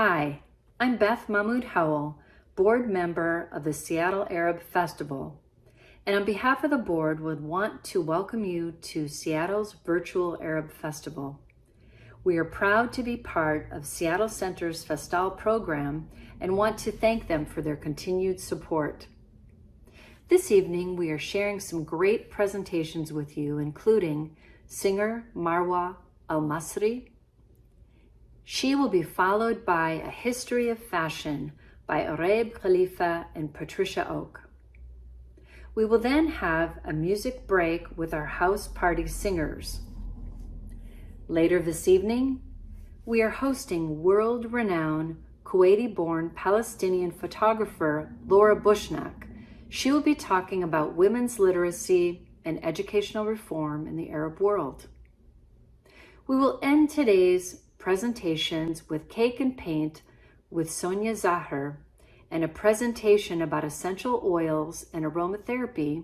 Hi, I'm Beth Mahmoud Howell, board member of the Seattle Arab Festival, and on behalf of the board would want to welcome you to Seattle's virtual Arab Festival. We are proud to be part of Seattle Center's Festal program and want to thank them for their continued support. This evening, we are sharing some great presentations with you, including singer Marwa Al-Masri. She will be followed by A History of Fashion by Arab Khalifa and Patricia Oak. We will then have a music break with our house party singers. Later this evening, we are hosting world-renowned Kuwaiti-born Palestinian photographer Laura Bushnak. She will be talking about women's literacy and educational reform in the Arab world. We will end today's presentations with Cake and Paint with Sonia Zahar and a presentation about essential oils and aromatherapy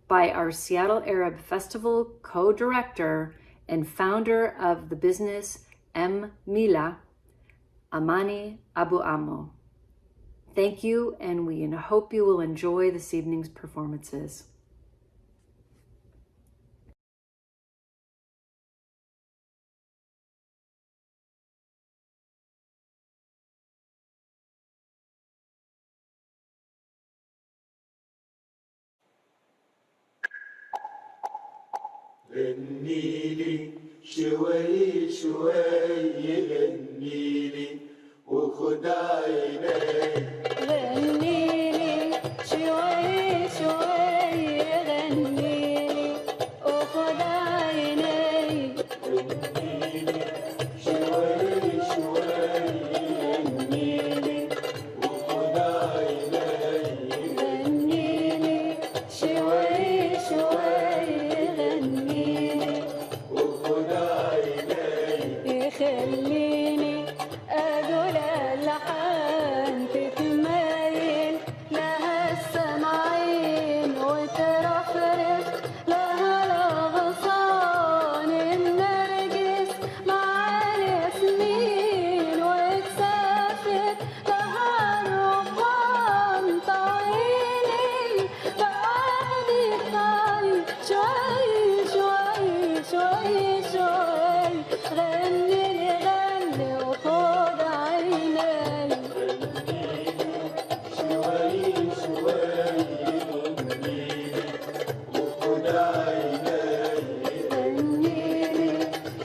by our Seattle Arab Festival co-director and founder of the business M. Mila, Amani Abu Ammo. Thank you, and we hope you will enjoy this evening's performances. غنيلي شوي شوي غنيلي وخد عيني غنيلي شوي شوي غنيلي وخد عيني غنيلي شوي شوي غنيلي وخد عيني غنيلي شوي شوي غنيلي وخد عيني يخليني أقول اللحن تتمايل لها السمعين وترفرف لها الأغصان النرجس مع الياسمين وتسافر لها الرمان طويلي بعدي طريق شوي شوي شوي شوي غني غني وخد عيني شوي شوي غنيلي وخد عيني غنيلي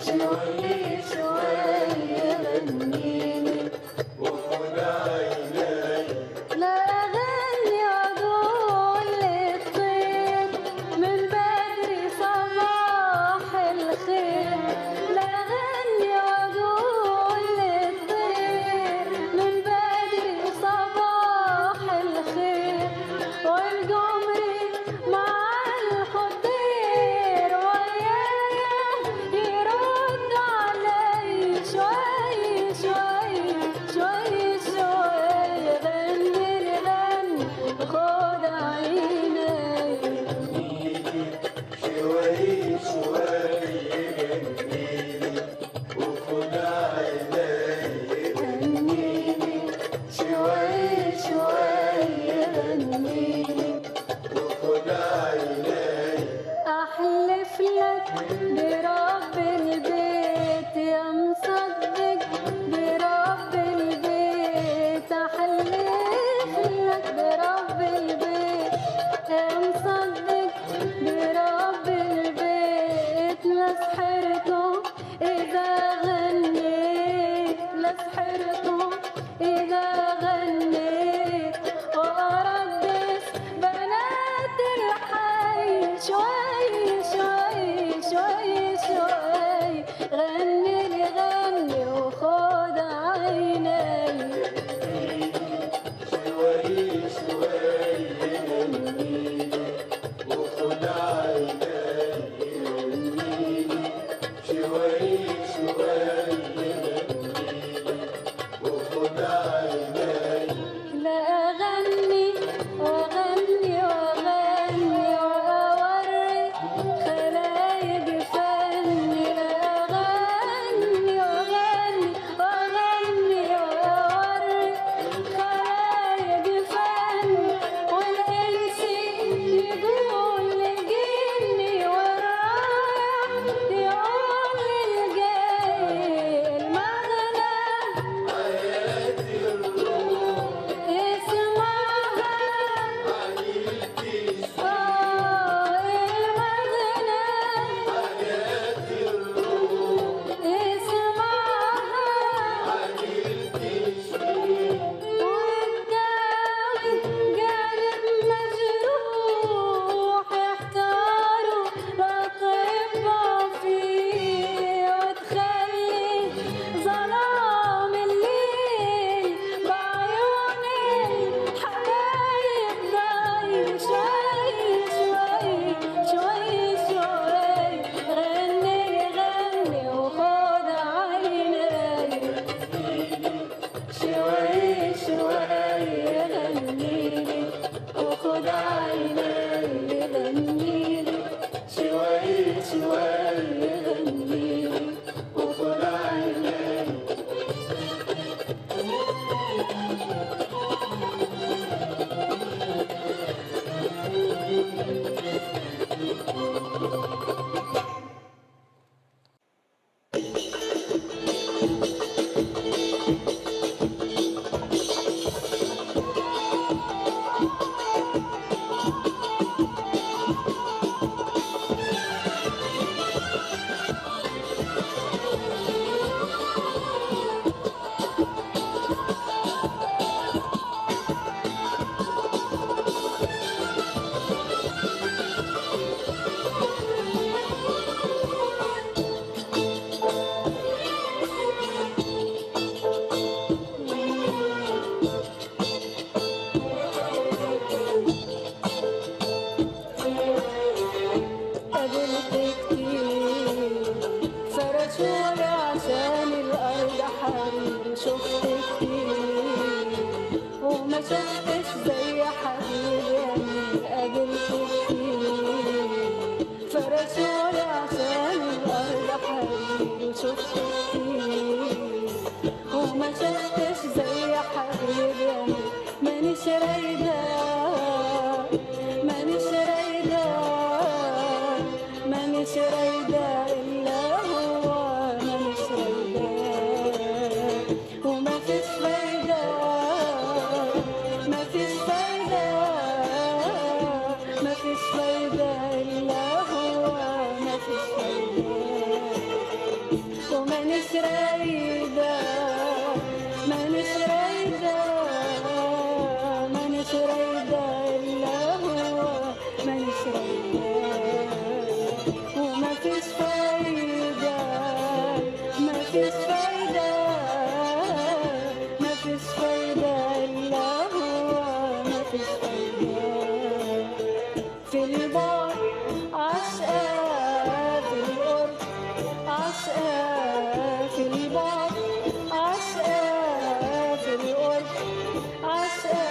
شوي شوي غنيلي وخد عيني لا أغني أقول للطير من بدري صباح الخير لا أغني أقول للطير من بدري صباح الخير والقمري مع الخطير ويايا يرد علي شوي شوي شوي شوي غني لي غني خد عيني شوي شوي غنيلي وخد عيني غنيلي شوي شوي غنيلي وخد عيني أحلف لك برب البيت يا مصدق برب البيت أحلف لك برب البيت يا مصدق برب البيت لا سحرته إذا غنيت لا سحرته إذا غنيت وأردس بنات الحي شوي شوي شوي حبيبي أنا قابلت كتير فرشولي عشان الأرض حبيبي وشفت كتير وما شفتش زي حبيبي أنا مانيش رايدة مانيش رايدة مانيش رايدة إلا هو مانيش رايدة وما فيش فايدة ما فيش فايدة ما فيش فايدة إلا هو ما فيش فايدة ومانيش رايدة مانيش رايدة مانيش رايدة إلا هو مانيش رايدة وما فيش فايدة ما فيش فايدة ما فيش فايدة إلا هو ما فيش فايدة في البعد عشقة في القرب عشقة في البعد عشقة في القرب عشقة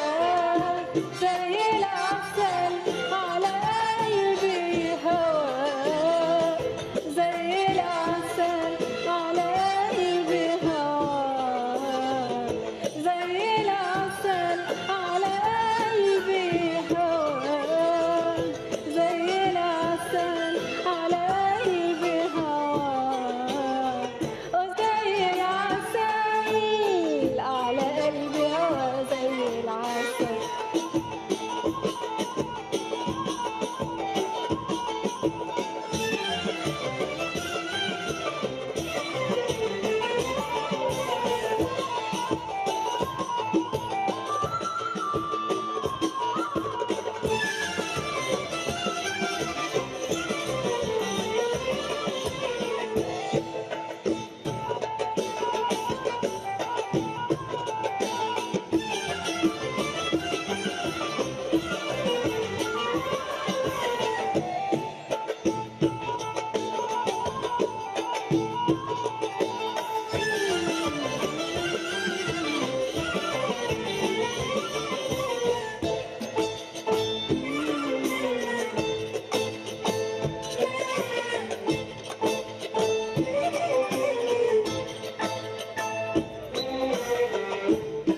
زي العسل على قلبي هوا زي العسل على قلبي هوا زي العسل على قلبي هوا زي العسل على قلبي هوا وزي العسل على قلبي هوا زي العسل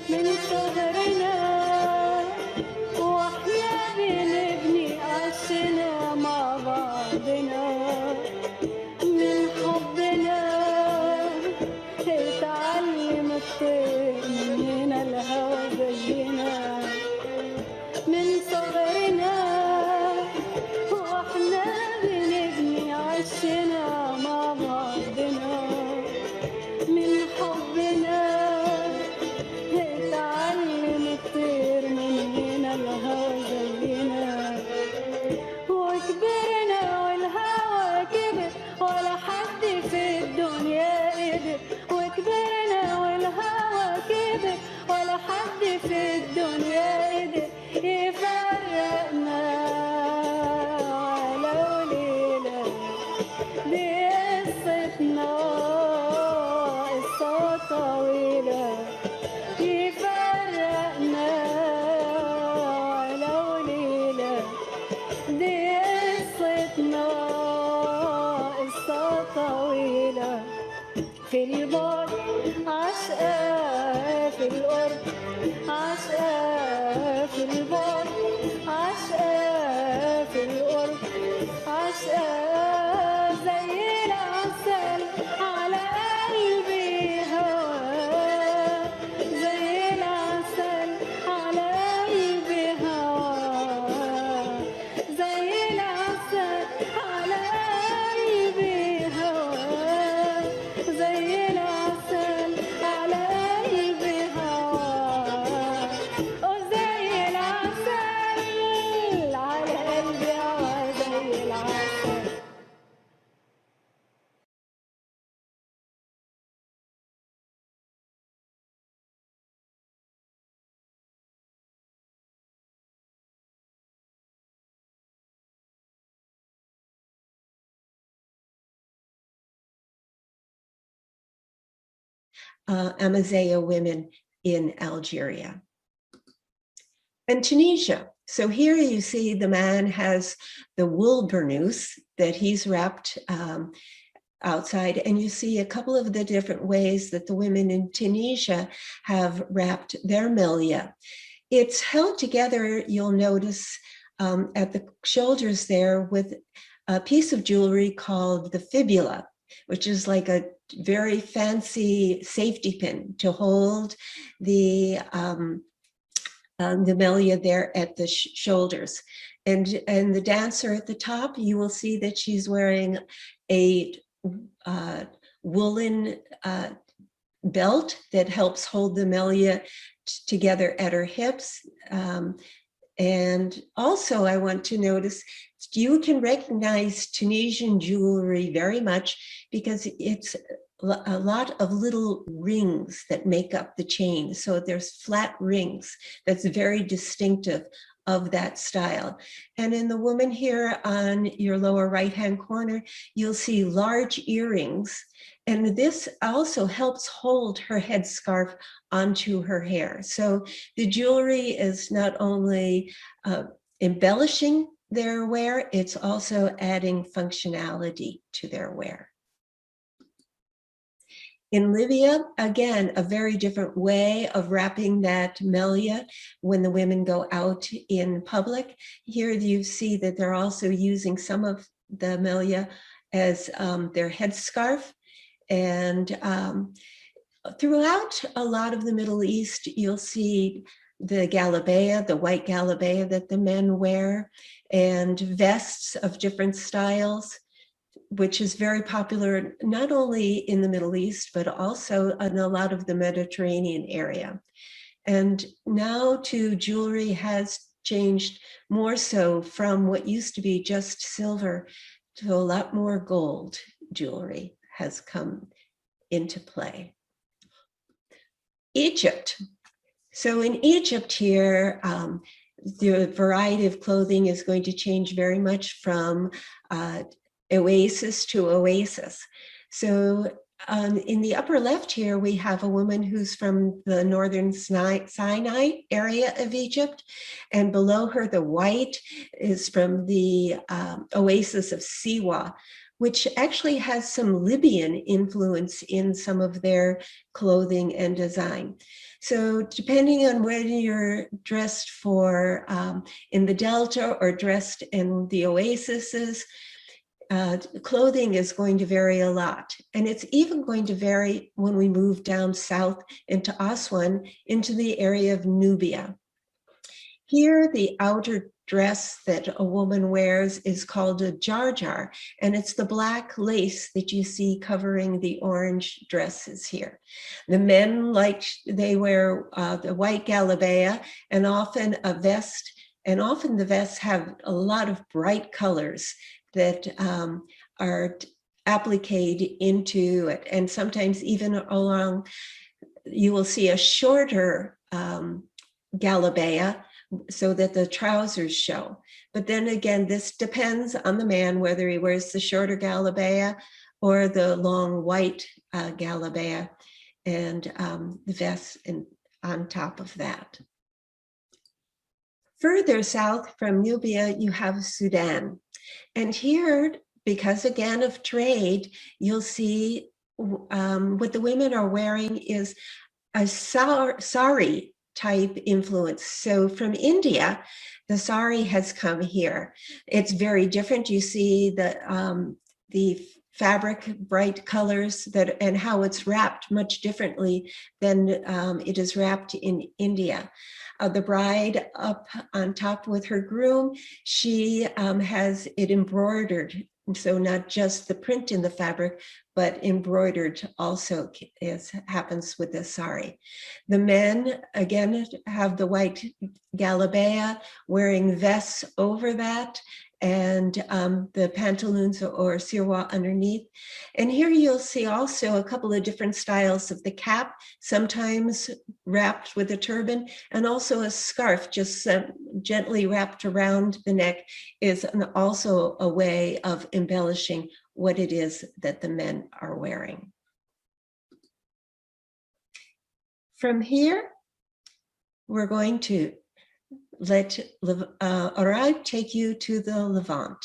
من صغرنا واحنا بنبني عشنا مع بعضنا من حبنا اتعلم الطير مننا الهوى زينا من صغرنا واحنا بنبني عشنا مع بعضنا من حبنا اتعلم الطير مننا الهوى زينا وكبرنا والهوى كبر ولا حد في الدنيا قدر وكبرنا والهوى كبر ولا حد في الدنيا قدر يفرقنا على وليلة دي قصتنا قصة طويلة يفرقنا على وليلة دي قصتنا قصة طويلة في البعد عشقة في القرب عشقة في البعد عشقة في القرب عشقة زي العسل على قلبي هوا زي العسل على قلبي هوا زي العسل على قلبي هوا زي العسل على قلبي هوا وزي العسل على قلبي هوا زي العسل Amazigh women in Algeria. And Tunisia. So here you see the man has the wool burnous that he's wrapped outside, and you see a couple of the different ways that the women in Tunisia have wrapped their milia. It's held together, you'll notice, at the shoulders there with a piece of jewelry called the fibula, which is like a very fancy safety pin to hold the milia there at the shoulders. And the dancer at the top, you will see that she's wearing a woolen belt that helps hold the milia together at her hips. And also I want to notice, you can recognize Tunisian jewelry very much because it's a lot of little rings that make up the chain. So there's flat rings that's very distinctive of that style. And in the woman here on your lower right-hand corner, you'll see large earrings. And this also helps hold her headscarf onto her hair. So the jewelry is not only embellishing their wear, it's also adding functionality to their wear. In Libya, again, a very different way of wrapping that melia when the women go out in public. Here you see that they're also using some of the melia as their headscarf. And throughout a lot of the Middle East, you'll see the galabaya, the white galabaya that the men wear, and vests of different styles, which is very popular not only in the Middle East, but also in a lot of the Mediterranean area. And now too, jewelry has changed more so from what used to be just silver to a lot more gold jewelry has come into play. Egypt. So in Egypt here, the variety of clothing is going to change very much from oasis to oasis. So in the upper left here, we have a woman who's from the northern Sinai area of Egypt. And below her, the white is from the oasis of Siwa, which actually has some Libyan influence in some of their clothing and design. So depending on whether you're dressed for in the Delta or dressed in the oases, clothing is going to vary a lot. And it's even going to vary when we move down south into Aswan, into the area of Nubia. Here, the outer dress that a woman wears is called a jarjar, and it's the black lace that you see covering the orange dresses here. The men, they wear the white galabaya and often a vest, and often the vests have a lot of bright colors that are appliqued into it. And sometimes even along, you will see a shorter galabaya so that the trousers show. But then again, this depends on the man, whether he wears the shorter galabaya or the long white galabaya and the vest on top of that. Further south from Nubia, you have Sudan. And here, because again of trade, you'll see what the women are wearing is a sari type influence. So from India, the sari has come here. It's very different. You see the fabric, bright colors and how it's wrapped much differently than it is wrapped in India. The bride up on top with her groom, she has it embroidered. So not just the print in the fabric, but embroidered also happens with the sari. The men, again, have the white galabaya, wearing vests over that, and the pantaloons or sirwa underneath. And here you'll see also a couple of different styles of the cap, sometimes wrapped with a turban, and also a scarf just gently wrapped around the neck is also a way of embellishing what it is that the men are wearing. From here, we're going to let Arad take you to the Levant.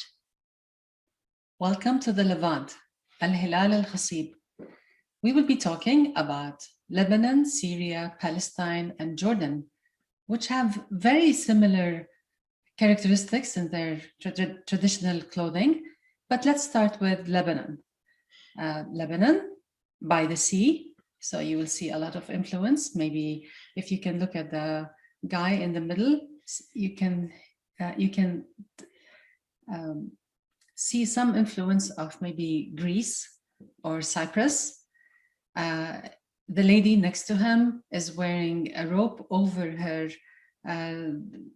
Welcome to the Levant, Al-Hilal Al-Khasib. We will be talking about Lebanon, Syria, Palestine, and Jordan, which have very similar characteristics in their traditional clothing. But let's start with Lebanon. Lebanon, by the sea, so you will see a lot of influence. Maybe if you can look at the guy in the middle, you can see some influence of maybe Greece or Cyprus. The lady next to him is wearing a robe over her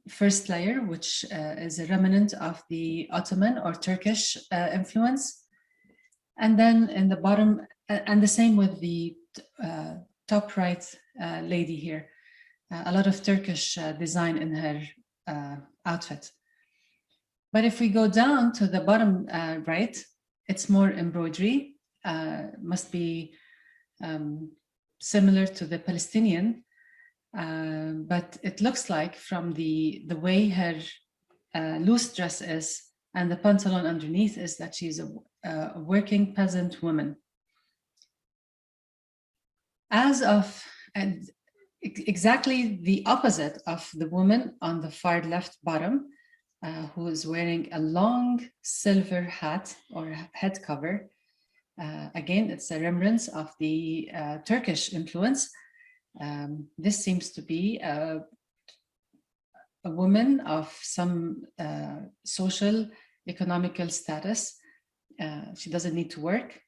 first layer, which is a remnant of the Ottoman or Turkish influence. And then in the bottom, and the same with the top right lady here, a lot of Turkish design in her outfit. But if we go down to the bottom right, it's more embroidery, must be similar to the Palestinian, but it looks like from the way her loose dress is and the pantalon underneath is that she's a working peasant woman. As of exactly the opposite of the woman on the far left bottom, who is wearing a long silver hat or head cover. Again, it's a remnant of the Turkish influence. This seems to be a woman of some social, economical status. She doesn't need to work.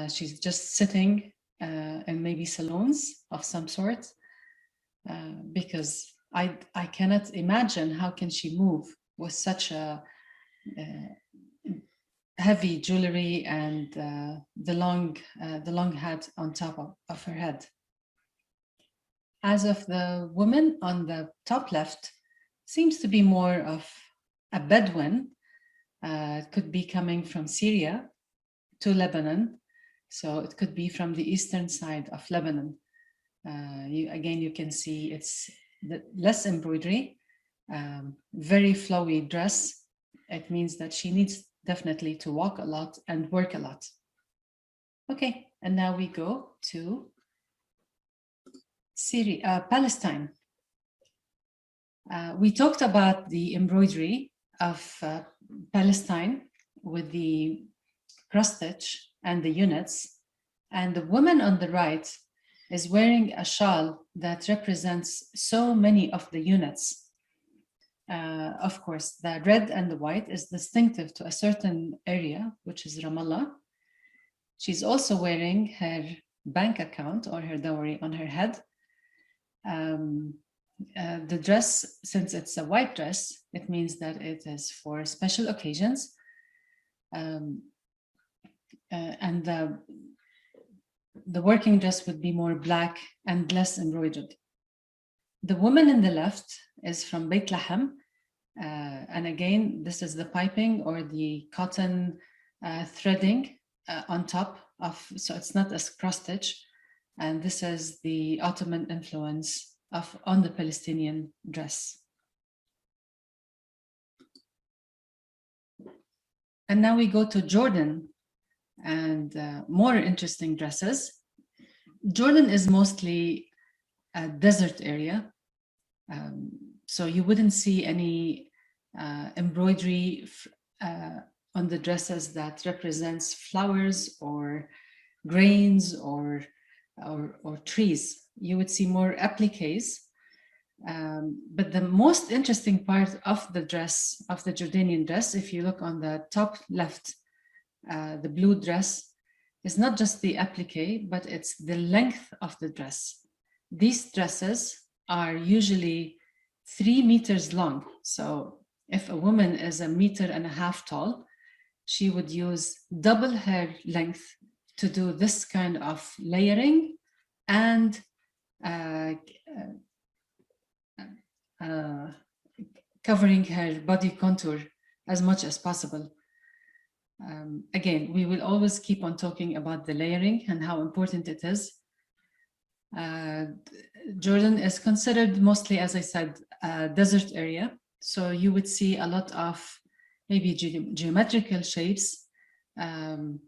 She's just sitting in maybe salons of some sort, because I cannot imagine how can she move with such a heavy jewelry and the long hat on top of her head. As of the woman on the top left, seems to be more of a Bedouin. It could be coming from Syria to Lebanon, so it could be from the eastern side of Lebanon. You can see it's less embroidery, very flowy dress. It means that she needs definitely to walk a lot and work a lot. Okay, and now we go to Syria, Palestine. We talked about the embroidery of Palestine with the cross stitch and the units, and the woman on the right is wearing a shawl that represents so many of the units. Of course, the red and the white is distinctive to a certain area, which is Ramallah. She's also wearing her bank account or her dowry on her head. The dress, since it's a white dress, it means that it is for special occasions. And the working dress would be more black and less embroidered. The woman in the left is from Beit Lahem. And again, this is the piping or the cotton threading on top of, so it's not a cross stitch. And this is the Ottoman influence on the Palestinian dress. And now we go to Jordan and more interesting dresses. Jordan is mostly a desert area. So you wouldn't see any embroidery on the dresses that represents flowers or grains or trees. You would see more appliques. But the most interesting part of the dress, of the Jordanian dress, if you look on the top left, the blue dress, is not just the applique, but it's the length of the dress. These dresses are usually 3 meters long. So if a woman is 1.5 meters tall, she would use double her length to do this kind of layering and covering her body contour as much as possible. Again, we will always keep on talking about the layering and how important it is. Jordan is considered mostly, as I said, a desert area. So you would see a lot of maybe geometrical shapes and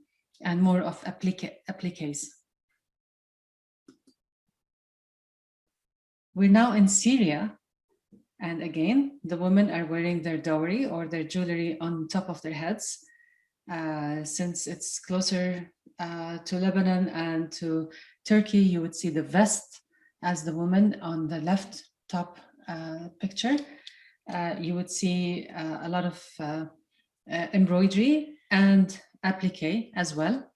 more of appliques. We're now in Syria. And again, the women are wearing their dowry or their jewelry on top of their heads. Since it's closer to Lebanon and to Turkey, you would see the vest as the woman on the left top picture. You would see a lot of embroidery and applique as well.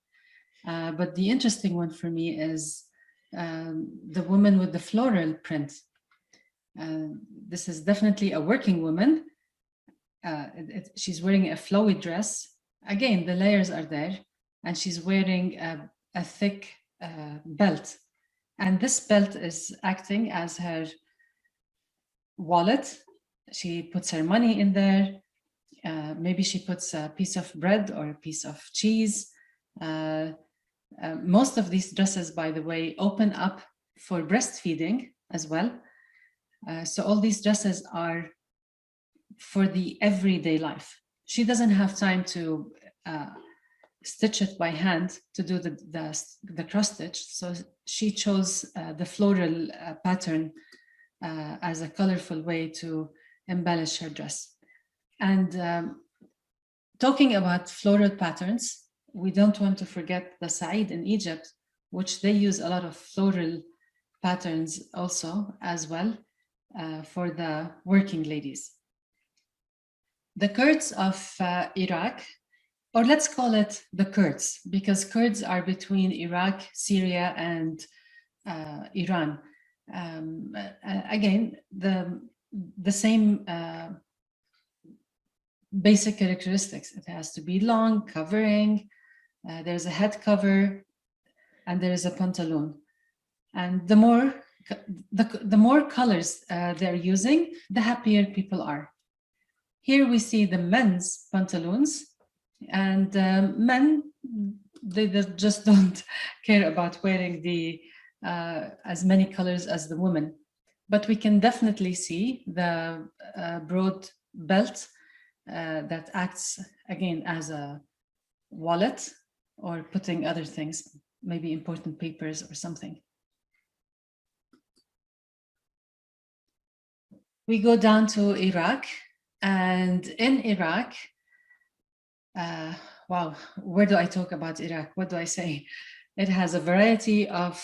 But the interesting one for me is the woman with the floral print. This is definitely a working woman. She's wearing a flowy dress. Again, the layers are there, and she's wearing a thick belt. And this belt is acting as her wallet. She puts her money in there. Maybe she puts a piece of bread or a piece of cheese. Most of these dresses, by the way, open up for breastfeeding as well. So all these dresses are for the everyday life. She doesn't have time to stitch it by hand to do the cross stitch. So she chose the floral pattern as a colorful way to embellish her dress. And talking about floral patterns, we don't want to forget the Said in Egypt, which they use a lot of floral patterns also as well for the working ladies. The Kurds of Iraq, or let's call it the Kurds, because Kurds are between Iraq, Syria, and Iran. Again, the same basic characteristics. It has to be long, covering, there's a head cover, and there is a pantaloon. And the more colors they're using, the happier people are. Here we see the men's pantaloons, and men, they just don't care about wearing the as many colors as the women. But we can definitely see the broad belt that acts again as a wallet or putting other things, maybe important papers or something. We go down to Iraq, and in Iraq, wow, where do I talk about Iraq? What do I say? It has a variety of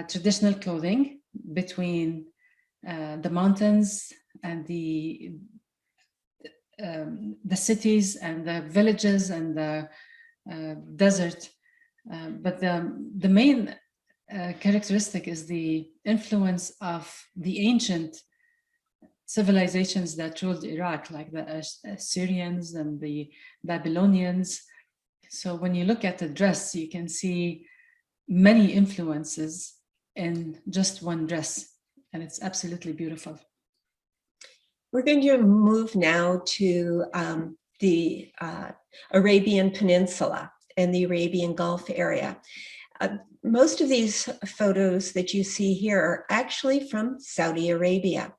traditional clothing between the mountains and the cities and the villages and the desert. But the main characteristic is the influence of the ancient civilizations that ruled Iraq, like the Assyrians and the Babylonians. So when you look at the dress, you can see many influences in just one dress, and it's absolutely beautiful. We're going to move now to the Arabian Peninsula and the Arabian Gulf area. Most of these photos that you see here are actually from Saudi Arabia.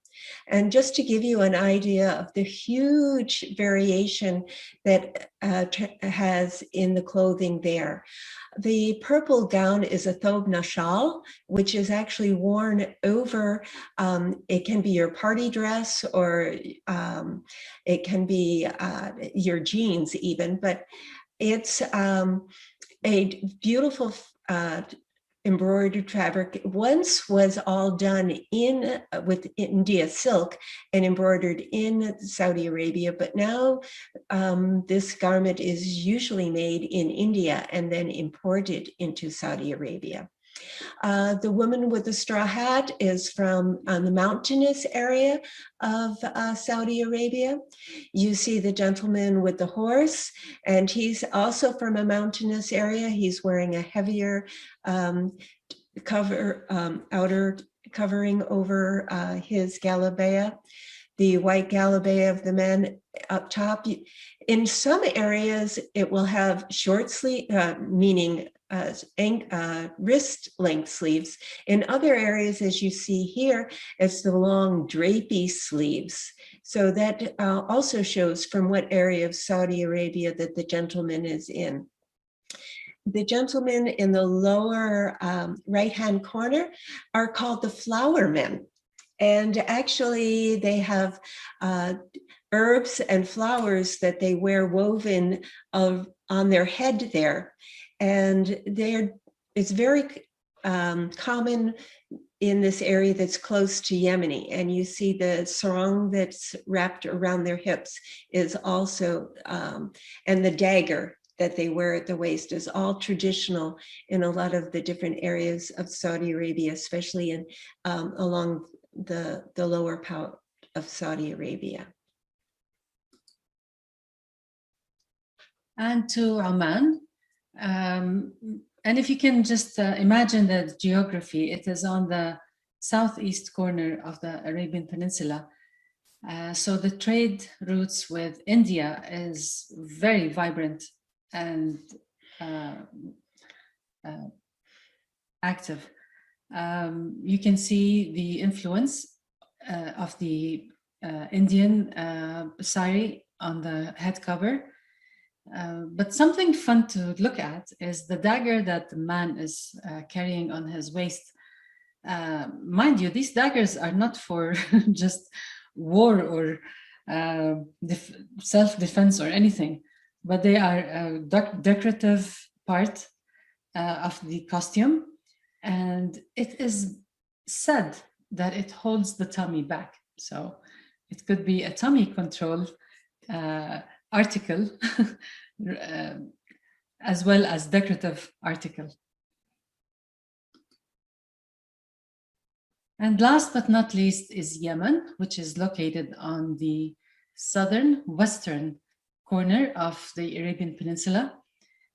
And just to give you an idea of the huge variation that has in the clothing there. The purple gown is a thobe nashal, which is actually worn over, it can be your party dress, or it can be your jeans even, but it's a beautiful embroidered fabric. Once was all done with India silk and embroidered in Saudi Arabia, but now this garment is usually made in India and then imported into Saudi Arabia. The woman with the straw hat is from the mountainous area of Saudi Arabia. You see the gentleman with the horse, and he's also from a mountainous area. He's wearing a heavier outer covering over his galabaya. the white galabe of the men up top. In some areas, it will have short sleeve, meaning wrist length sleeves. In other areas, as you see here, it's the long drapey sleeves. So that also shows from what area of Saudi Arabia that the gentleman is in. The gentlemen in the lower right-hand corner are called the flower men. And actually they have herbs and flowers that they wear woven on their head there. And it's very common in this area that's close to Yemeni. And you see the sarong that's wrapped around their hips is also, and the dagger that they wear at the waist is all traditional in a lot of the different areas of Saudi Arabia, especially in along the lower part of Saudi Arabia. And to Oman. And if you can just imagine the geography, it is on the southeast corner of the Arabian Peninsula. So the trade routes with India is very vibrant and active. You can see the influence of the Indian sari on the head cover. But something fun to look at is the dagger that the man is carrying on his waist. Mind you, these daggers are not for just war or self-defense or anything, but they are a decorative part of the costume. And it is said that it holds the tummy back. So it could be a tummy control article as well as decorative article. And last but not least is Yemen, which is located on the southern western corner of the Arabian Peninsula.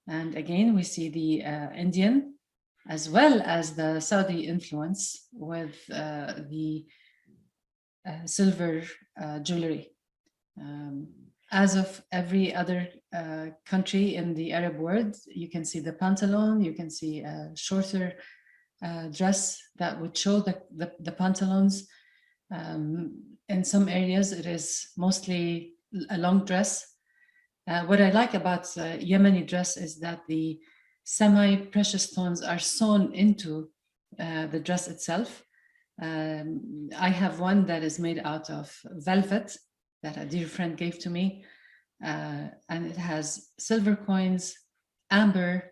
And again, we see the Indian as well as the Saudi influence with the silver jewelry. As of every other country in the Arab world, you can see the pantaloon, you can see a shorter dress that would show the pantaloons. In some areas, it is mostly a long dress. What I like about Yemeni dress is that the semi-precious stones are sewn into the dress itself. I have one that is made out of velvet that a dear friend gave to me, and it has silver coins, amber,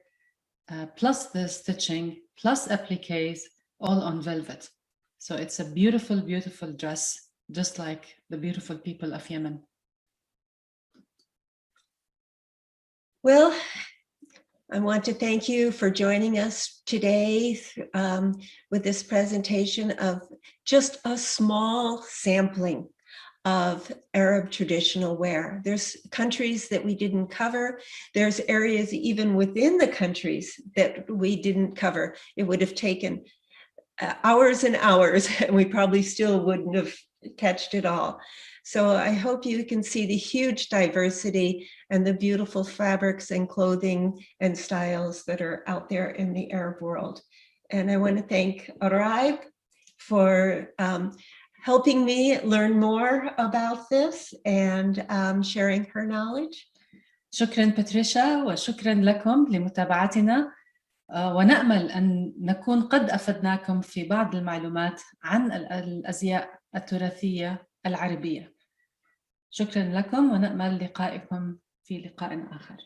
plus the stitching, plus appliques, all on velvet. So it's a beautiful, beautiful dress, just like the beautiful people of Yemen. Well, I want to thank you for joining us today with this presentation of just a small sampling of Arab traditional wear. There's countries that we didn't cover. There's areas even within the countries that we didn't cover. It would have taken hours and hours, and we probably still wouldn't have touched it all. So I hope you can see the huge diversity and the beautiful fabrics and clothing and styles that are out there in the Arab world. And I want to thank Araib for helping me learn more about this and sharing her knowledge. شكرا باتريشا وشكرا لكم لمتابعتنا ونأمل أن نكون قد أفدناكم في بعض المعلومات عن الأزياء التراثية العربية. شكرا لكم ونأمل لقائكم في لقاء آخر.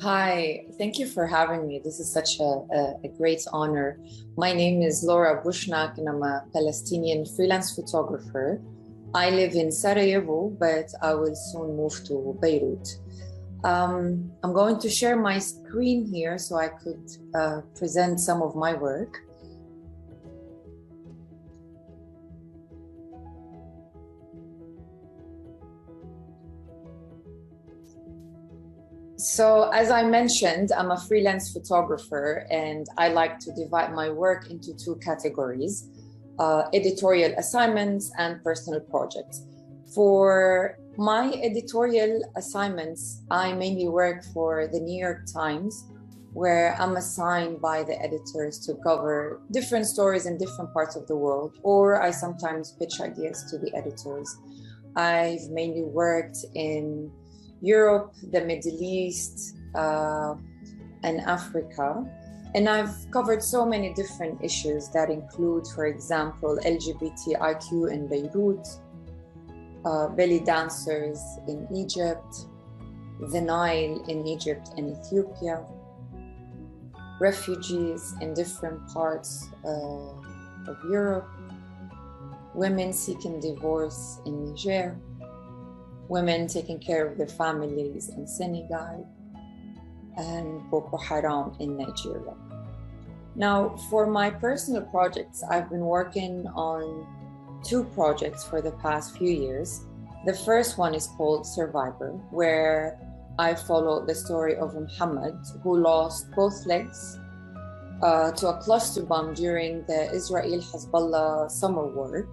Hi, thank you for having me. This is such a great honor. My name is Laura Bushnak and I'm a Palestinian freelance photographer. I live in Sarajevo, but I will soon move to Beirut. I'm going to share my screen here so I could present some of my work. So as I mentioned, I'm a freelance photographer and I like to divide my work into two categories, editorial assignments and personal projects. For my editorial assignments, I mainly work for the New York Times, where I'm assigned by the editors to cover different stories in different parts of the world, or I sometimes pitch ideas to the editors. I've mainly worked in Europe, the Middle East, and Africa. And I've covered so many different issues that include, for example, LGBTIQ in Beirut, belly dancers in Egypt, the Nile in Egypt and Ethiopia, refugees in different parts of Europe, women seeking divorce in Niger, women taking care of their families in Senegal, and Boko Haram in Nigeria. Now, for my personal projects, I've been working on two projects for the past few years. The first one is called Survivor, where I follow the story of Muhammad, who lost both legs to a cluster bomb during the Israel-Hezbollah summer war.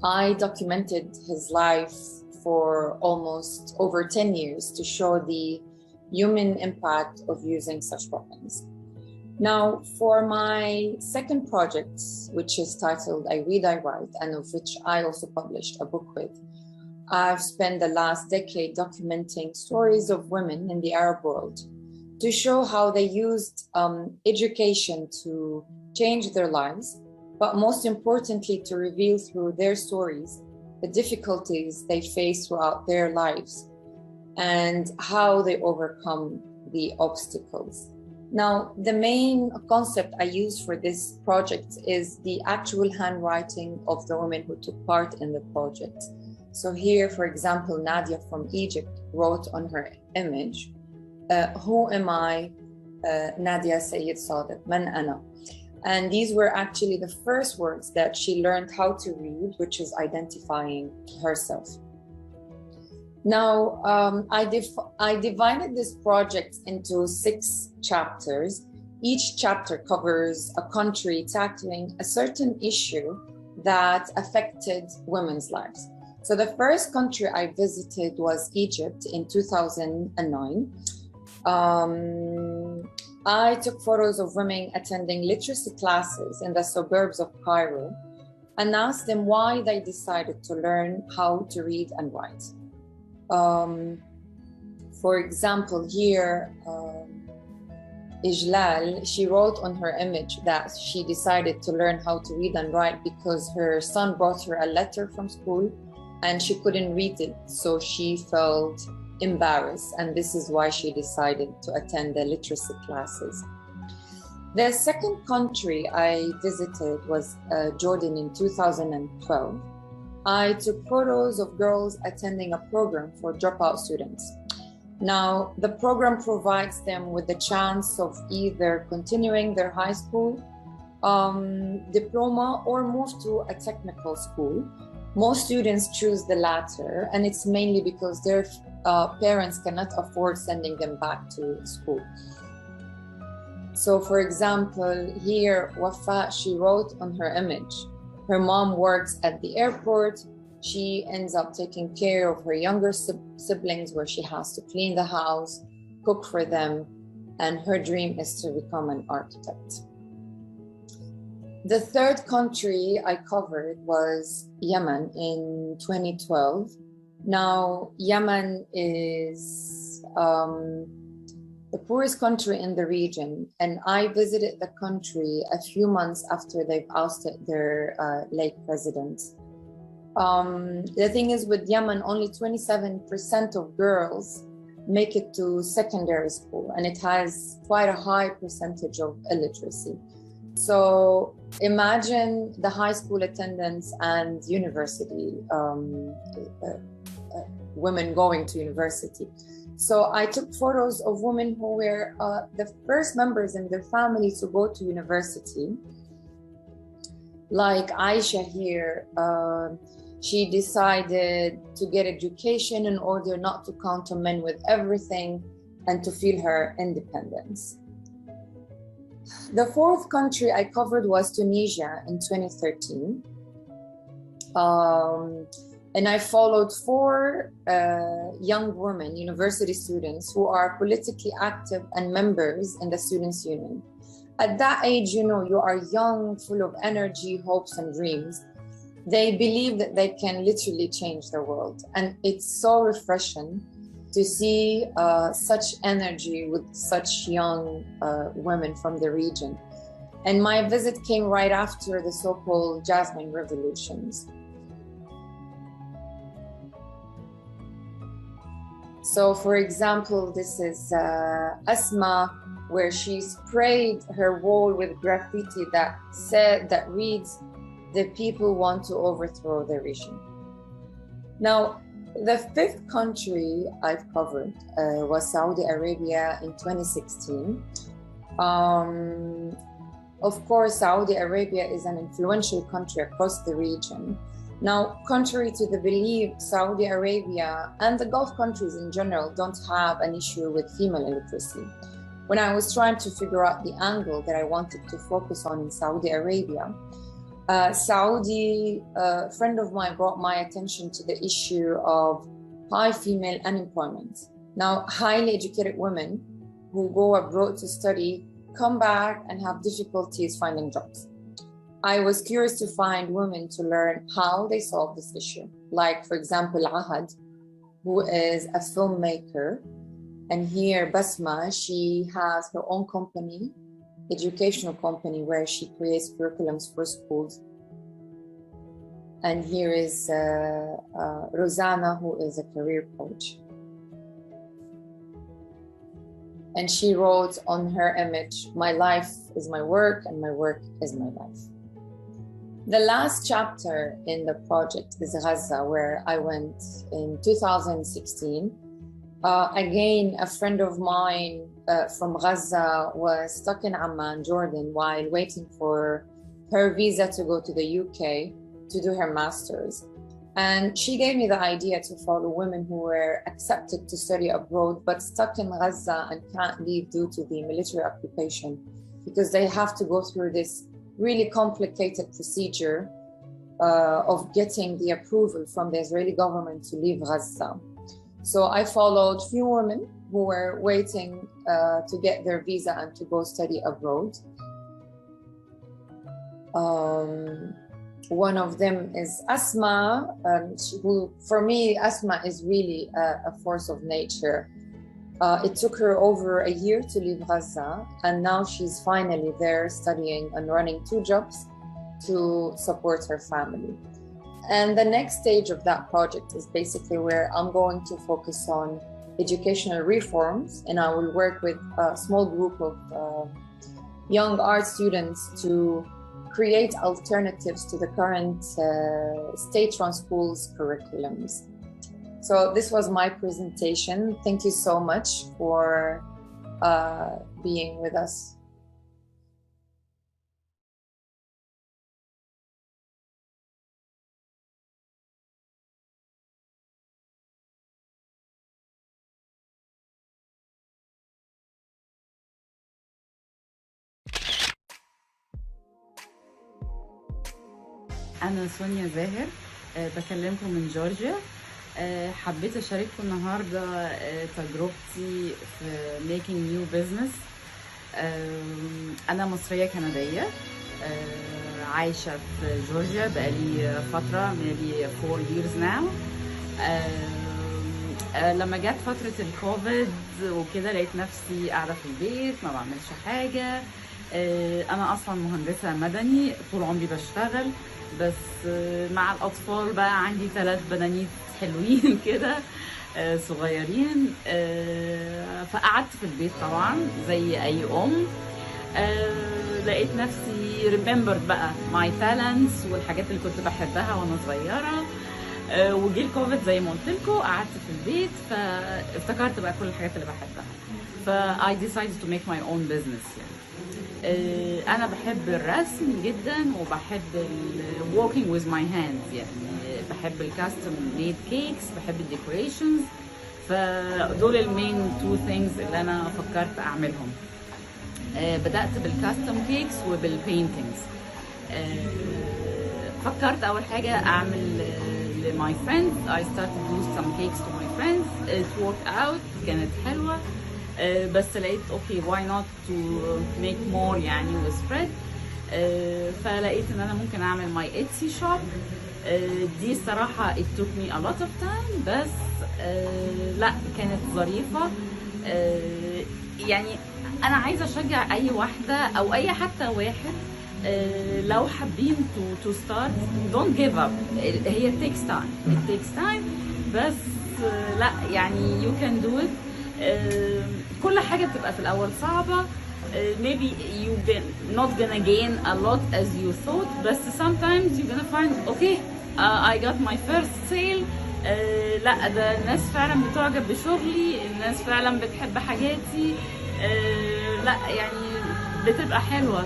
I documented his life for almost over 10 years to show the human impact of using such weapons. Now, for my second project, which is titled I Read, I Write, and of which I also published a book with, I've spent the last decade documenting stories of women in the Arab world to show how they used education to change their lives, but most importantly, to reveal through their stories the difficulties they face throughout their lives and how they overcome the obstacles. Now, the main concept I use for this project is the actual handwriting of the women who took part in the project. So here, for example, Nadia from Egypt wrote on her image, who am I? Nadia Sayyid Sadiq, man ana. And these were actually the first words that she learned how to read, which is identifying herself. Now, I divided this project into 6 chapters. Each chapter covers a country tackling a certain issue that affected women's lives. So the first country I visited was Egypt in 2009. I took photos of women attending literacy classes in the suburbs of Cairo and asked them why they decided to learn how to read and write. For example, here, Ijlal, she wrote on her image that she decided to learn how to read and write because her son brought her a letter from school and she couldn't read it, so she felt embarrassed, and this is why she decided to attend the literacy classes. The second country I visited was Jordan in 2012. I took photos of girls attending a program for dropout students. Now, the program provides them with the chance of either continuing their high school diploma or move to a technical school. Most students choose the latter, and it's mainly because their parents cannot afford sending them back to school. So, for example, here, Wafa, she wrote on her image, her mom works at the airport. She ends up taking care of her younger siblings, where she has to clean the house, cook for them, and her dream is to become an architect. The third country I covered was Yemen in 2012. Now, Yemen is the poorest country in the region, and I visited the country a few months after they've ousted their late president. The thing is, with Yemen, only 27% of girls make it to secondary school, and it has quite a high percentage of illiteracy. So imagine the high school attendance and university, women going to university. So I took photos of women who were the first members in their family to go to university. Like Aisha here, she decided to get education in order not to count on men with everything and to feel her independence. The fourth country I covered was Tunisia in 2013. And I followed 4 young women, university students, who are politically active and members in the Students' Union. At that age, you are young, full of energy, hopes, and dreams. They believe that they can literally change the world. And it's so refreshing to see such energy with such young women from the region. And my visit came right after the so-called Jasmine revolutions. So, for example, this is Asma, where she sprayed her wall with graffiti that reads, "The people want to overthrow the regime." Now, the 5th country I've covered was Saudi Arabia in 2016. Of course, Saudi Arabia is an influential country across the region. Now, contrary to the belief, Saudi Arabia and the Gulf countries in general don't have an issue with female illiteracy. When I was trying to figure out the angle that I wanted to focus on in Saudi Arabia, a friend of mine brought my attention to the issue of high female unemployment. Now, highly educated women who go abroad to study come back and have difficulties finding jobs. I was curious to find women to learn how they solve this issue. Like, for example, Ahad, who is a filmmaker. And here, Basma, she has her own company, educational company, where she creates curriculums for schools. And here is Rosanna, who is a career coach. And she wrote on her image, "My life is my work and my work is my life." The last chapter in the project is Gaza, where I went in 2016. Again, a friend of mine from Gaza was stuck in Amman, Jordan, while waiting for her visa to go to the UK to do her master's. And she gave me the idea to follow women who were accepted to study abroad, but stuck in Gaza and can't leave due to the military occupation, because they have to go through this really complicated procedure of getting the approval from the Israeli government to leave Gaza. So I followed few women who were waiting to get their visa and to go study abroad. One of them is Asma, who, for me, Asma is really a force of nature. It took her over a year to leave Gaza, and now she's finally there studying and running 2 jobs to support her family. And the next stage of that project is basically where I'm going to focus on educational reforms, and I will work with a small group of young art students to create alternatives to the current state-run schools curriculums. So this was my presentation. Thank you so much for being with us. أنا سونيا زاهر، بكلمكم من جورجيا. حبيت أشارككم النهاردة تجربتي في making new business. أنا مصرية كندية، عايشة في جورجيا بقالي فترة، maybe 4 years now. لما جت فترة الكوفيد وكده لقيت نفسي قاعدة في البيت ما بعملش حاجة. أنا أصلا مهندسة مدني، طول عمري بشتغل، بس مع الأطفال بقى عندي 3 بنانيت حلوين كده صغيرين. فقعدت في البيت طبعا زي أي أم. لقيت نفسي remembered بقى my talents والحاجات اللي كنت بحبها وأنا صغيرة. وجي الكوفيد زي ما قلت لكم، قعدت في البيت فافتكرت بقى كل الحاجات اللي بحبها. I decided to make my own business يعني. أنا بحب الرسم جدا وبحب working with my hands، يعني بحب الكاستم ميد كيكس، بحب الديكوريشنز. فدول المين 2 things اللي أنا فكرت أعملهم. بدأت بالكاستم كيكس وبالبينتينجز. فكرت أول حاجة أعمل لماي friends. I started to do some cakes to my friends. It worked out، كانت حلوة. بس لقيت اوكي why not to make more يعني with spread. فلقيت ان انا ممكن اعمل my Etsy shop. دي الصراحة it took me a lot of time، بس لا كانت ظريفة. يعني انا عايزة اشجع اي واحدة او اي حتى واحد لو حابين to start don't give up. هي it takes time بس لا يعني you can do it. كل حاجة بتبقى في الأول صعبة. Maybe you've been not gonna gain a lot as you thought، بس sometimes you're gonna find okay I got my first sale. لا ده الناس فعلا بتعجب بشغلي، الناس فعلا بتحب حاجاتي. لا يعني بتبقى حلوة.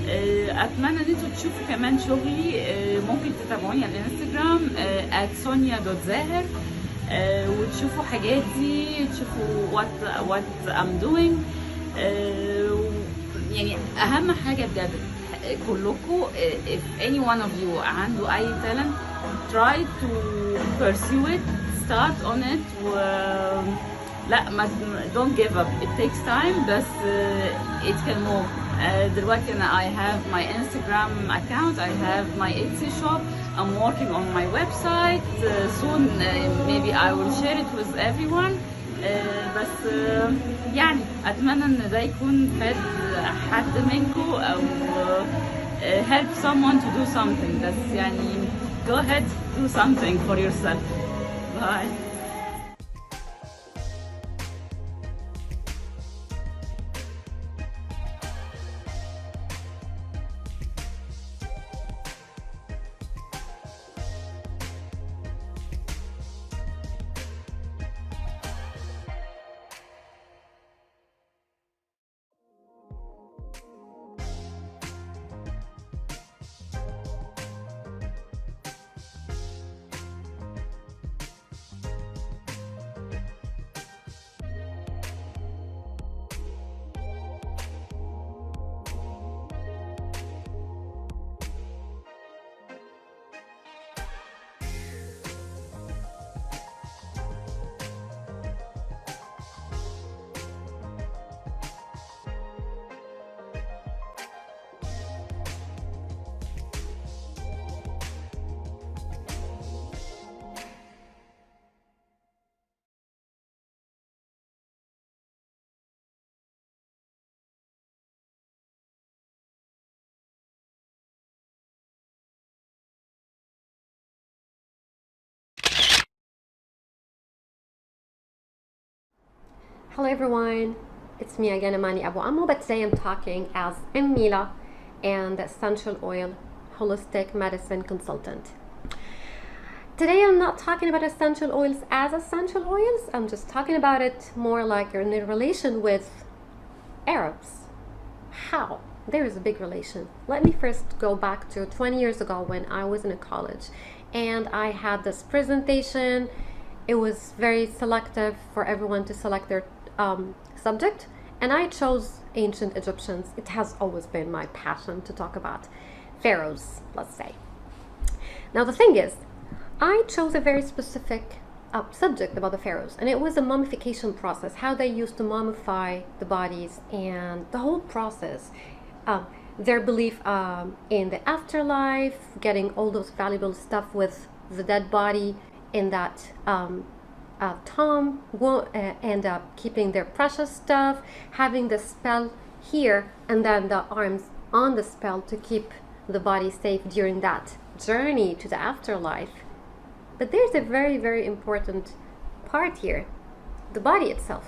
اتمنى ان انتوا تشوفوا كمان شغلي. ممكن تتابعوني على الانستجرام @sonia.zahir، وتشوفوا حاجاتي، تشوفوا what I'm doing. يعني اهم حاجه بجد كلكم، if any one of you عنده اي talent, try to pursue it, start on it. لا ما don't give up, it takes time بس it can move. دلوقتي أنا I have my Instagram account, I have my Etsy shop, I'm working on my website. Soon maybe I will share it with everyone. بس يعني أتمنى إن ده يكون فاد حد منكم أو help someone to do something. بس يعني go ahead, do something for yourself. Bye. Hello everyone, it's me again, Amani Abu Ammo, but today I'm talking as Mila and the Essential Oil Holistic Medicine Consultant. Today I'm not talking about essential oils as essential oils, I'm just talking about it more like in relation with Arabs. How? There is a big relation. Let me first go back to 20 years ago when I was in a college and I had this presentation. It was very selective for everyone to select their subject, and I chose ancient Egyptians. It has always been my passion to talk about pharaohs, let's say. Now the thing is, I chose a very specific subject about the pharaohs, and it was the mummification process, how they used to mummify the bodies and the whole process, their belief in the afterlife, getting all those valuable stuff with the dead body in that tomb, end up keeping their precious stuff, having the spell here and then the arms on the spell to keep the body safe during that journey to the afterlife. But there's a very, very important part here, the body itself.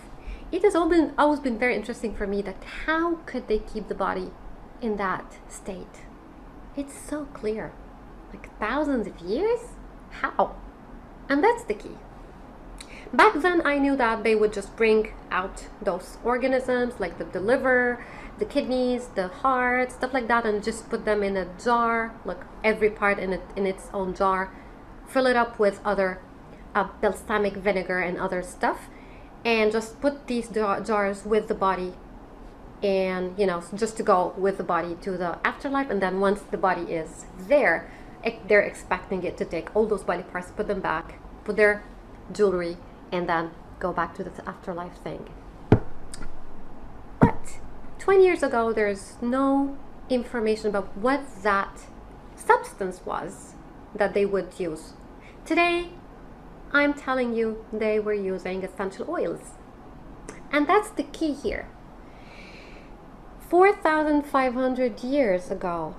It has always been very interesting for me that how could they keep the body in that state? It's so clear, like thousands of years? How? And that's the key. Back then I knew that they would just bring out those organisms like the liver, the kidneys, the heart, stuff like that, and just put them in a jar, like every part in its own jar, fill it up with other balsamic vinegar and other stuff, and just put these jars with the body, and just to go with the body to the afterlife. And then once the body is there, they're expecting it to take all those body parts, put them back, put their jewelry, and then go back to the afterlife thing. But 20 years ago, there's no information about what that substance was that they would use. Today, I'm telling you they were using essential oils. And that's the key here. 4,500 years ago,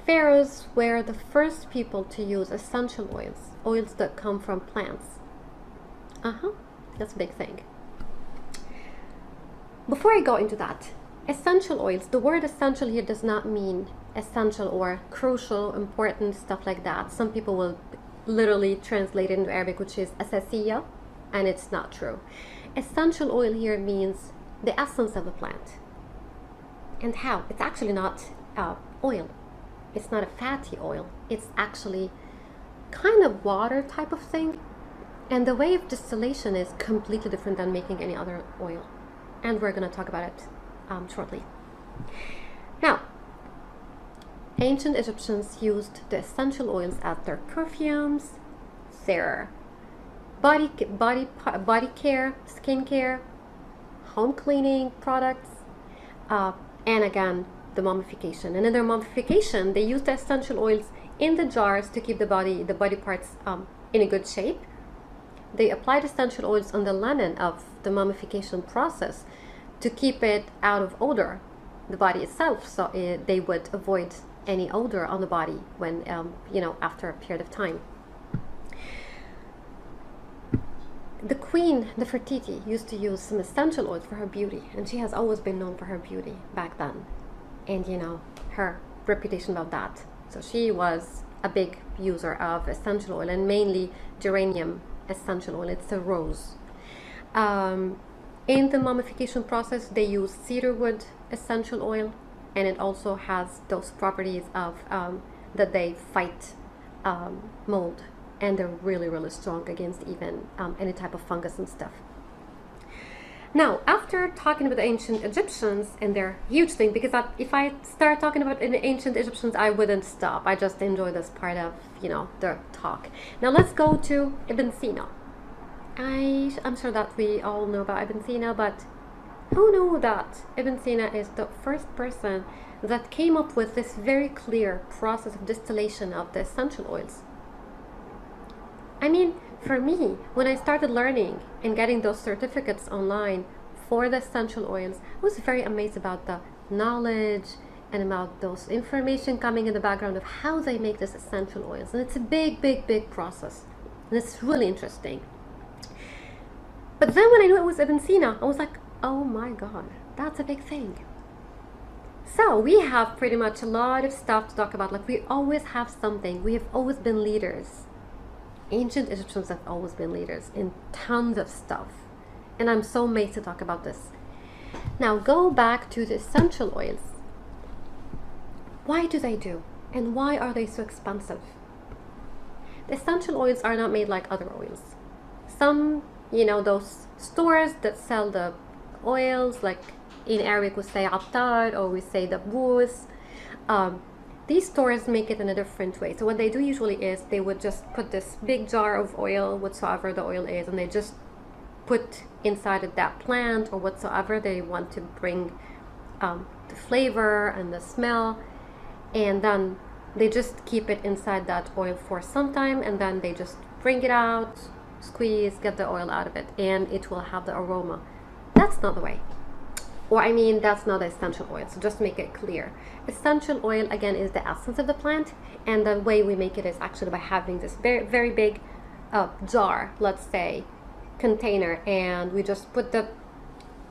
pharaohs were the first people to use essential oils that come from plants. That's a big thing. Before I go into that, essential oils, the word essential here does not mean essential or crucial, important, stuff like that. Some people will literally translate it into Arabic, which is asasiya, and it's not true. Essential oil here means the essence of the plant. And how? It's actually not oil. It's not a fatty oil. It's actually kind of water type of thing. And the way of distillation is completely different than making any other oil. And we're going to talk about it shortly. Now, ancient Egyptians used the essential oils as their perfumes, their body care, skin care, home cleaning products, and again, the mummification. And in their mummification, they used the essential oils in the jars to keep the body parts in a good shape. They applied essential oils on the linen of the mummification process to keep it out of odor, the body itself, so they would avoid any odor on the body when, after a period of time. The queen, Nefertiti, used to use some essential oils for her beauty, and she has always been known for her beauty back then, and her reputation about that. So she was a big user of essential oil, and mainly geranium essential oil. It's a rose. In the mummification process, they use cedarwood essential oil, and it also has those properties of that they fight mold, and they're really, really strong against even any type of fungus and stuff. Now, after talking about the ancient Egyptians and their huge thing, because if I start talking about the ancient Egyptians, I wouldn't stop. I just enjoy this part of, their talk. Now, let's go to Ibn Sina. I'm sure that we all know about Ibn Sina, but who knew that Ibn Sina is the first person that came up with this very clear process of distillation of the essential oils? I mean, for me, when I started learning and getting those certificates online for the essential oils, I was very amazed about the knowledge and about those information coming in the background of how they make this essential oils. And it's a big, big, big process. And it's really interesting. But then when I knew it was Ibn Sina, I was like, oh my God, that's a big thing. So we have pretty much a lot of stuff to talk about. Like, we always have something. We have always been leaders. Ancient Egyptians have always been leaders in tons of stuff. And I'm so amazed to talk about this. Now go back to the essential oils. Why do they do? And why are they so expensive? The essential oils are not made like other oils. Some, those stores that sell the oils, like in Arabic we say attar, or we say the booz. These stores make it in a different way. So what they do usually is they would just put this big jar of oil, whatsoever the oil is, and they just put inside of that plant or whatsoever they want to bring the flavor and the smell, and then they just keep it inside that oil for some time, and then they just bring it out, squeeze, get the oil out of it, and it will have the aroma. That's not the way. Or that's not the essential oil, so just make it clear. Essential oil, again, is the essence of the plant, and the way we make it is actually by having this very, very big jar, let's say, container, and we just put the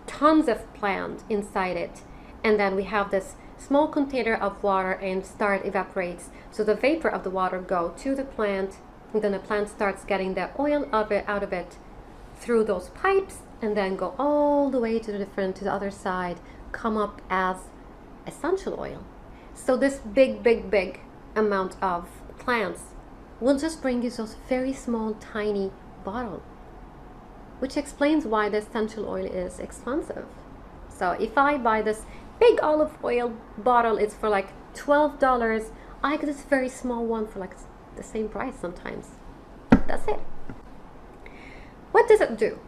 tons of plant inside it, and then we have this small container of water, and start evaporates. So the vapor of the water go to the plant, and then the plant starts getting the oil of it out of it through those pipes, and then go all the way to the other side, come up as essential oil. So this big, big, big amount of plants will just bring you those very small, tiny bottle, which explains why the essential oil is expensive. So if I buy this big olive oil bottle, it's for like $12. I get this very small one for like the same price sometimes. That's it. What does it do?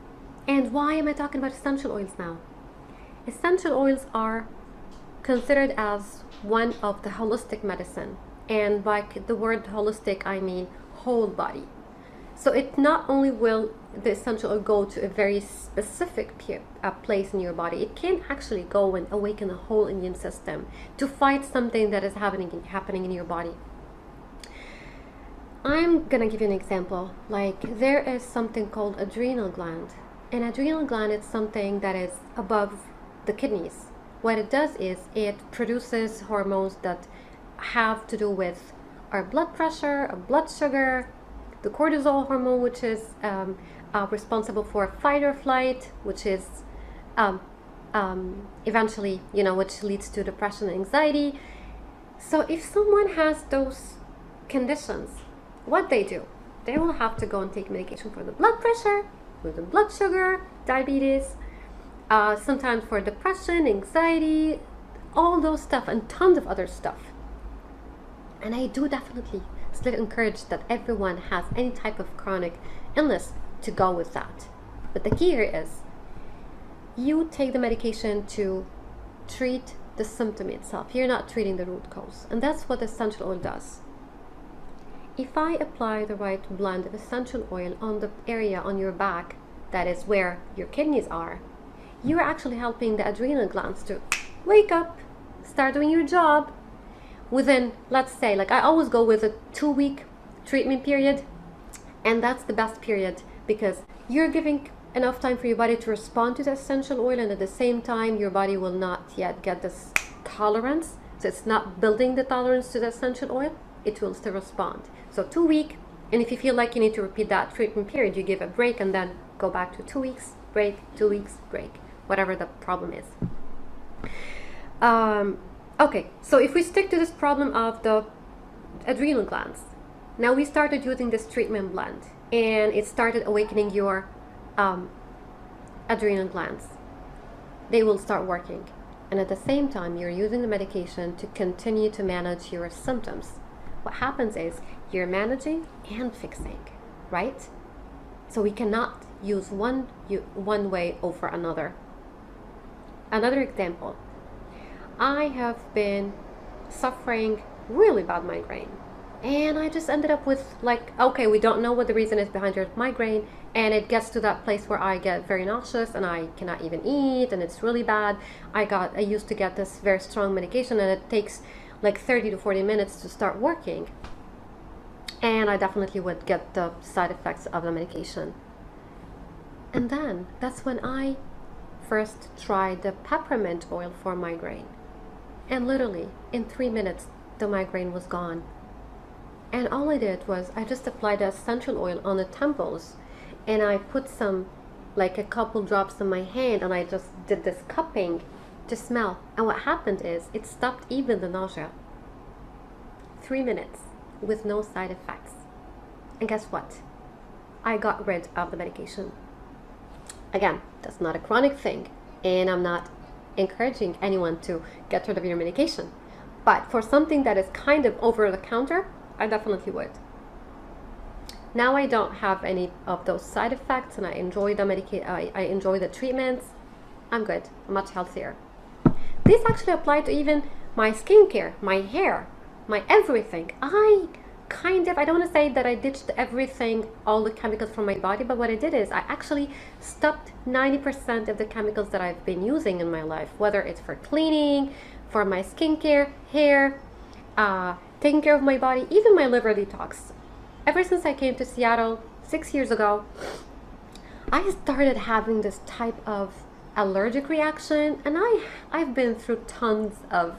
And why am I talking about essential oils now? Essential oils are considered as one of the holistic medicine. And by the word holistic, I mean whole body. So it not only will the essential oil go to a very specific place in your body, it can actually go and awaken the whole immune system to fight something that is happening in your body. I'm gonna give you an example. Like, there is something called adrenal gland. An adrenal gland is something that is above the kidneys. What it does is it produces hormones that have to do with our blood pressure, our blood sugar, the cortisol hormone, which is responsible for fight or flight, which is eventually, which leads to depression and anxiety. So if someone has those conditions, what they do, they will have to go and take medication for the blood pressure, for the blood sugar, diabetes, sometimes for depression, anxiety, all those stuff, and tons of other stuff. And I do definitely still encourage that everyone has any type of chronic illness to go with that. But the key here is you take the medication to treat the symptom itself. You're not treating the root cause. And that's what essential oil does. If I apply the right blend of essential oil on the area on your back, that is where your kidneys are, you're actually helping the adrenal glands to wake up, start doing your job. Within, let's say, like I always go with a 2-week treatment period, and that's the best period because you're giving enough time for your body to respond to the essential oil, and at the same time your body will not yet get this tolerance, so it's not building the tolerance to the essential oil, it will still respond. So 2 weeks, and if you feel like you need to repeat that treatment period, you give a break and then go back to 2 weeks, break, 2 weeks, break, whatever the problem is. Okay, so if we stick to this problem of the adrenal glands, now we started using this treatment blend and it started awakening your adrenal glands. They will start working, and at the same time you're using the medication to continue to manage your symptoms. What happens is you're managing and fixing, right? So we cannot use one way over another. Another example, I have been suffering really bad migraine, and I just ended up with like, okay, we don't know what the reason is behind your migraine, and it gets to that place where I get very nauseous and I cannot even eat, and it's really bad. I used to get this very strong medication, and it takes like 30 to 40 minutes to start working, and I definitely would get the side effects of the medication. And then that's when I first tried the peppermint oil for migraine, and literally in 3 minutes the migraine was gone. And all I did was I just applied the essential oil on the temples, and I put some, like a couple drops in my hand, and I just did this cupping to smell. And what happened is it stopped even the nausea. 3 minutes with no side effects. And guess what? I got rid of the medication. Again, that's not a chronic thing, and I'm not encouraging anyone to get rid of your medication. But for something that is kind of over the counter, I definitely would. Now I don't have any of those side effects, and I enjoy the I enjoy the treatments. I'm good. I'm much healthier. This actually applied to even my skincare, my hair, my everything. I don't want to say that I ditched everything, all the chemicals from my body, but what I did is I actually stopped 90% of the chemicals that I've been using in my life, whether it's for cleaning, for my skincare, hair, taking care of my body, even my liver detox. Ever since I came to Seattle 6 years ago, I started having this type of allergic reaction, and I've been through tons of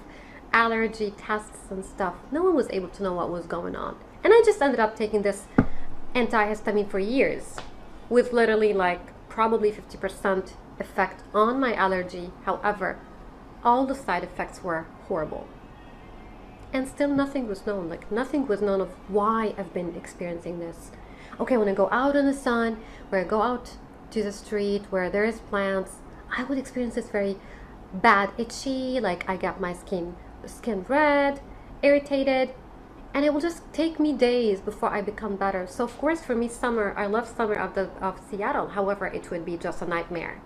allergy tests and stuff. No one was able to know what was going on, and I just ended up taking this antihistamine for years with literally like probably 50% effect on my allergy. However, all the side effects were horrible, and still nothing was known. Like nothing was known of why I've been experiencing this. Okay, when I go out in the sun, where I go out to the street where there is plants, I would experience this very bad itchy, like I get my skin red, irritated, and it will just take me days before I become better. So of course for me, summer, I love summer of Seattle. However, it would be just a nightmare.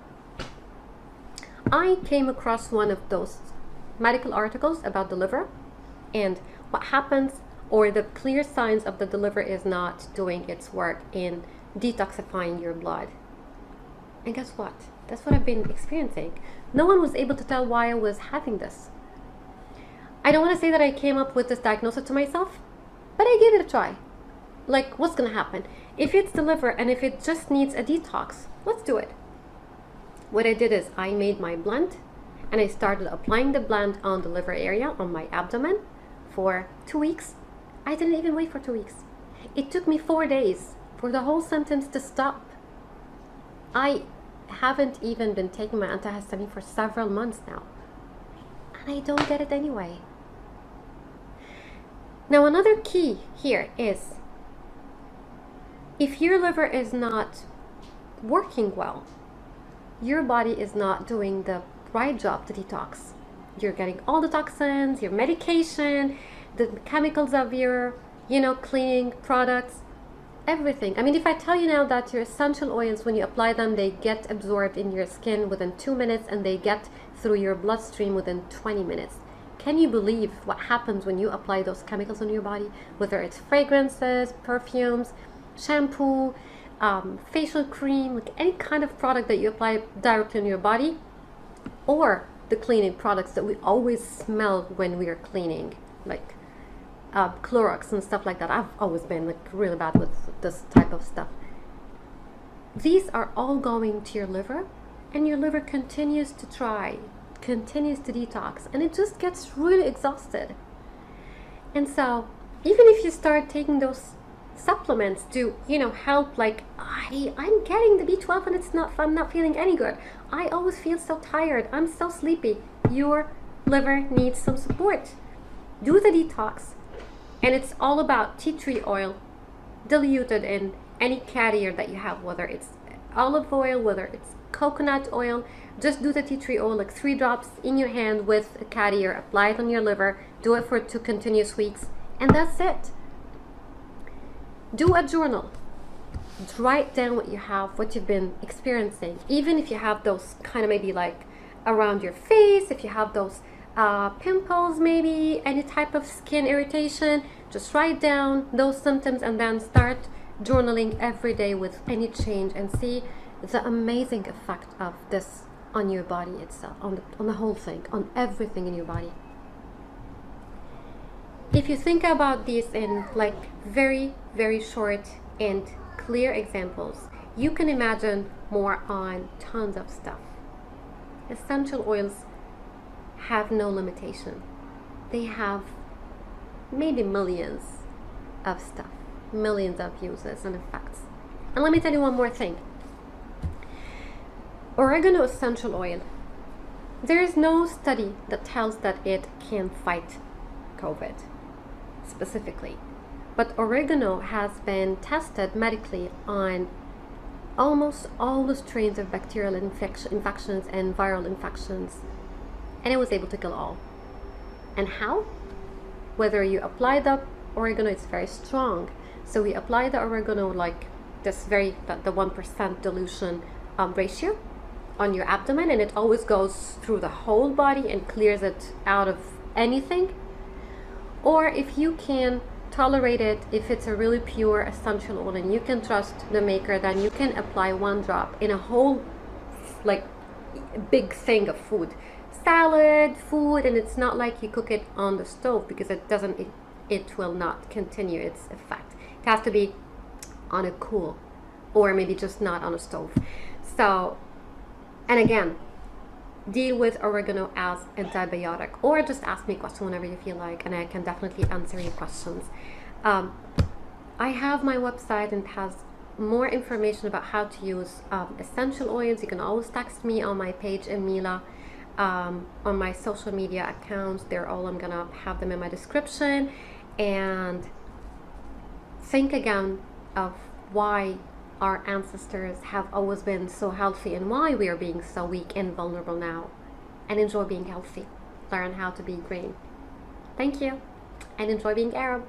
I came across one of those medical articles about the liver and what happens, or the clear signs of the liver is not doing its work in detoxifying your blood. And guess what? That's what I've been experiencing. No one was able to tell why I was having this. I don't want to say that I came up with this diagnosis to myself, but I gave it a try. Like, what's gonna happen? If it's the liver and if it just needs a detox, let's do it. What I did is I made my blend, and I started applying the blend on the liver area, on my abdomen, for 2 weeks. I didn't even wait for 2 weeks. It took me 4 days for the whole symptoms to stop. I haven't even been taking my antihistamine for several months now, and I don't get it anyway. Now, another key here is if your liver is not working well, your body is not doing the right job to detox. You're getting all the toxins, your medication, the chemicals of your, cleaning products, everything. I mean, if I tell you now that your essential oils, when you apply them, they get absorbed in your skin within 2 minutes and they get through your bloodstream within 20 minutes. Can you believe what happens when you apply those chemicals on your body? Whether it's fragrances, perfumes, shampoo, facial cream, like any kind of product that you apply directly on your body, or the cleaning products that we always smell when we are cleaning, like Clorox and stuff like that. I've always been like really bad with this type of stuff. These are all going to your liver, and your liver continues to detox, and it just gets really exhausted. And so even if you start taking those supplements to help, like I'm getting the B12 and I'm not feeling any good, I always feel so tired, I'm so sleepy, your liver needs some support. Do the detox, and it's all about tea tree oil diluted in any carrier that you have, whether it's olive oil, whether it's coconut oil. Just do the tea tree oil, like 3 drops in your hand with a carrier, apply it on your liver, do it for 2 continuous weeks, and that's it. Do a journal. Write down what you have, what you've been experiencing. Even if you have those kind of maybe like around your face, if you have those pimples, maybe any type of skin irritation, just write down those symptoms and then start journaling every day with any change, and see the amazing effect of this on your body itself, on the whole thing, on everything in your body. If you think about these in like very, very short and clear examples, you can imagine more on tons of stuff. Essential oils have no limitation. They have maybe millions of stuff, millions of uses and effects. And let me tell you one more thing. Oregano essential oil, there is no study that tells that it can fight COVID specifically, but oregano has been tested medically on almost all the strains of bacterial infections and viral infections, and it was able to kill all. And how? Whether you apply the oregano, it's very strong, so we apply the oregano like this the 1% dilution ratio on your abdomen, and it always goes through the whole body and clears it out of anything. Or if you can tolerate it, if it's a really pure essential oil and you can trust the maker, then you can apply 1 drop in a whole like big thing of food, salad, food, and it's not like you cook it on the stove, because it will not continue its effect. It has to be on a cool, or maybe just not on a stove. So, and again, deal with oregano as antibiotic, or just ask me a question whenever you feel like, and I can definitely answer your questions. I have my website, and it has more information about how to use essential oils. You can always text me on my page, Emila, on my social media accounts. They're all, I'm gonna have them in my description. And think again of why our ancestors have always been so healthy and why we are being so weak and vulnerable now, and enjoy being healthy. Learn how to be green. Thank you, and enjoy being Arab.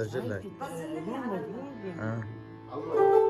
بسجل لك. بدون مجهود يعني. اه الله